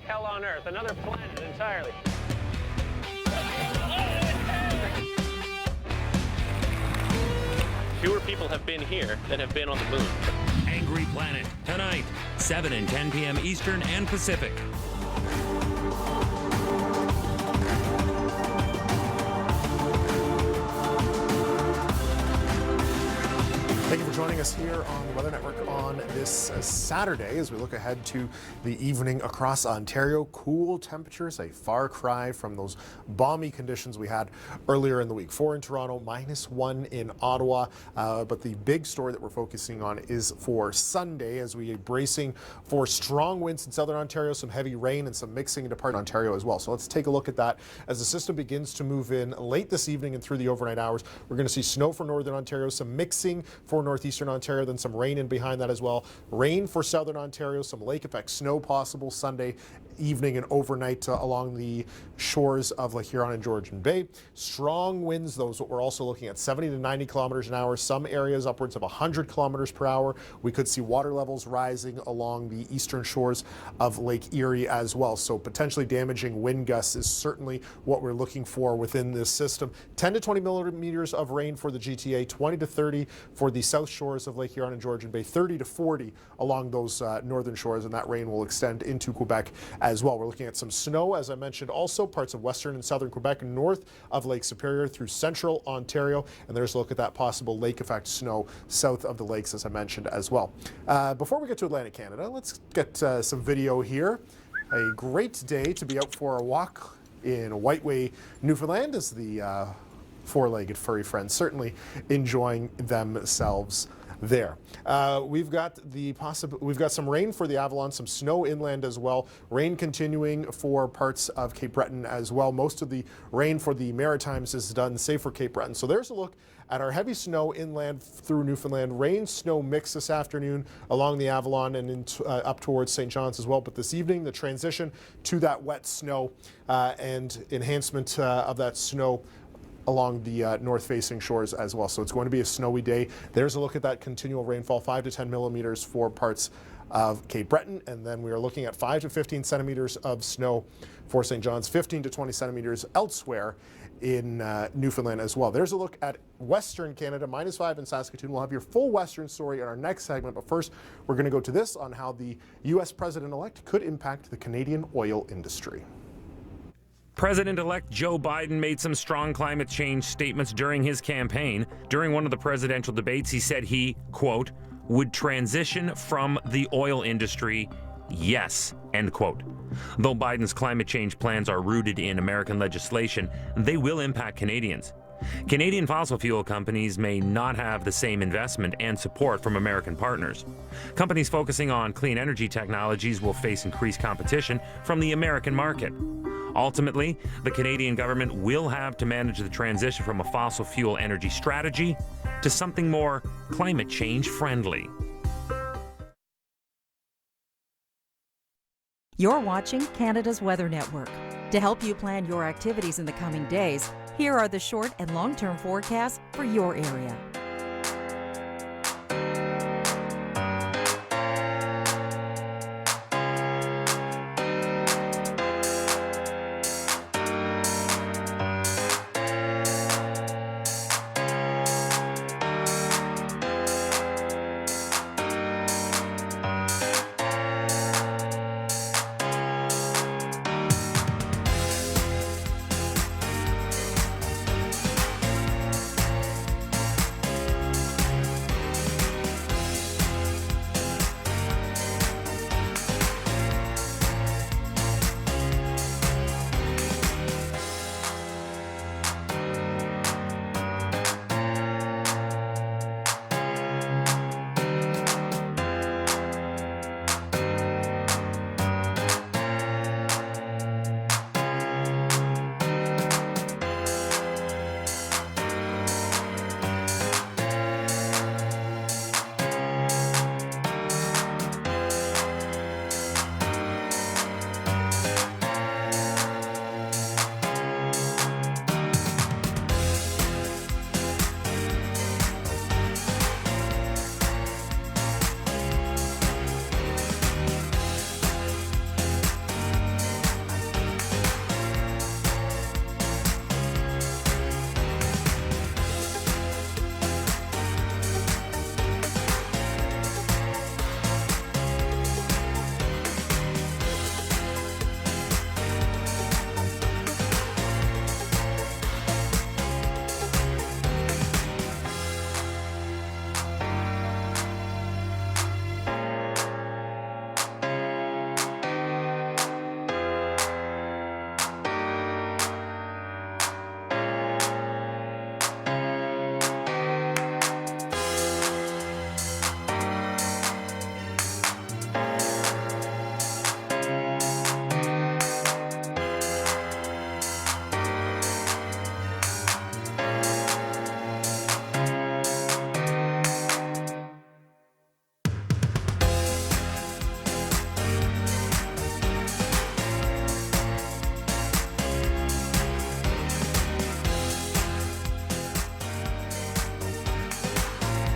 hell on Earth, another planet entirely. Fewer people have been here than have been on the moon. Angry Planet, tonight, 7 and 10 p.m. Eastern and Pacific. Thank you for joining us here on the Weather Network on this Saturday as we look ahead to the evening across Ontario. Cool temperatures, a far cry from those balmy conditions we had earlier in the week. 4 in Toronto, -1 in Ottawa. But the big story that we're focusing on is for Sunday as we are bracing for strong winds in southern Ontario, some heavy rain and some mixing into part of Ontario as well. So let's take a look at that as the system begins to move in late this evening and through the overnight hours. We're going to see snow for northern Ontario, some mixing for northeastern Ontario, then some rain in behind that as well. Rain for southern Ontario, some lake effect snow possible Sunday evening and overnight along the shores of Lake Huron and Georgian Bay. Strong winds, those we're also looking at 70 to 90 kilometers an hour, some areas upwards of 100 kilometers per hour. We could see water levels rising along the eastern shores of Lake Erie as well. So potentially damaging wind gusts is certainly what we're looking for within this system. 10 to 20 millimeters of rain for the GTA, 20 to 30 for the south shores of Lake Huron and Georgian Bay, 30 to 40 along those northern shores, and that rain will extend into Quebec as well. We're looking at some snow, as I mentioned, also parts of western and southern Quebec, north of Lake Superior through central Ontario, and there's a look at that possible lake effect snow south of the lakes, as I mentioned as well. Before we get to Atlantic Canada, let's get some video here. A great day to be out for a walk in Whiteway, Newfoundland, as the four-legged furry friends certainly enjoying themselves there. We've got some rain for the Avalon, some snow inland as well. Rain continuing for parts of Cape Breton as well. Most of the rain for the Maritimes is done, save for Cape Breton. So there's a look at our heavy snow inland through Newfoundland. Rain, snow mix this afternoon along the Avalon and up towards St. John's as well. But this evening, the transition to that wet snow and enhancement of that snow along the north-facing shores as well. So it's going to be a snowy day. There's a look at that continual rainfall, 5 to 10 millimeters for parts of Cape Breton, and then we are looking at 5 to 15 centimeters of snow for St. John's, 15 to 20 centimeters elsewhere in Newfoundland as well. There's a look at Western Canada, -5 in Saskatoon. We'll have your full Western story in our next segment, but first we're going to go to this on how the U.S. President-elect could impact the Canadian oil industry. President-elect Joe Biden made some strong climate change statements during his campaign. During one of the presidential debates, he said he, quote, would transition from the oil industry, yes, end quote. Though Biden's climate change plans are rooted in American legislation, they will impact Canadians. Canadian fossil fuel companies may not have the same investment and support from American partners. Companies focusing on clean energy technologies will face increased competition from the American market. Ultimately, the Canadian government will have to manage the transition from a fossil fuel energy strategy to something more climate change friendly. You're watching Canada's Weather Network. To help you plan your activities in the coming days, here are the short and long-term forecasts for your area.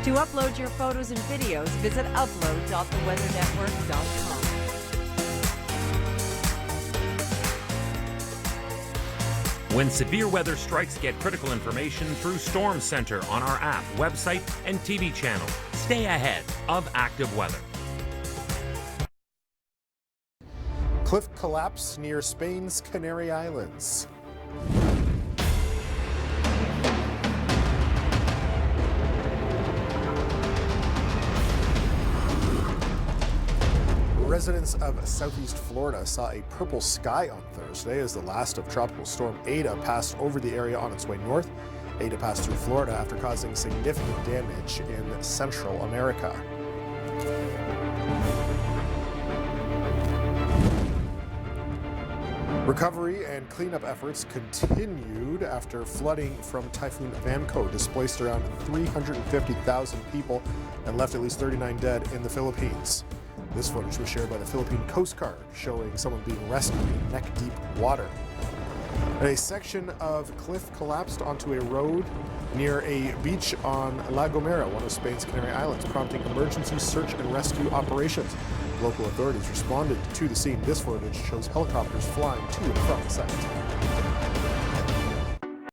To upload your photos and videos, visit upload.theweathernetwork.com. When severe weather strikes, get critical information through Storm Center on our app, website, and TV channel. Stay ahead of active weather. Cliff collapse near Spain's Canary Islands. Residents of southeast Florida saw a purple sky on Thursday as the last of Tropical Storm Ada passed over the area on its way north. Ada passed through Florida after causing significant damage in Central America. Recovery and cleanup efforts continued after flooding from Typhoon Vamco displaced around 350,000 people and left at least 39 dead in the Philippines. This footage was shared by the Philippine Coast Guard, showing someone being rescued in neck-deep water. A section of cliff collapsed onto a road near a beach on La Gomera, one of Spain's Canary Islands, prompting emergency search and rescue operations. Local authorities responded to the scene. This footage shows helicopters flying to and from the site.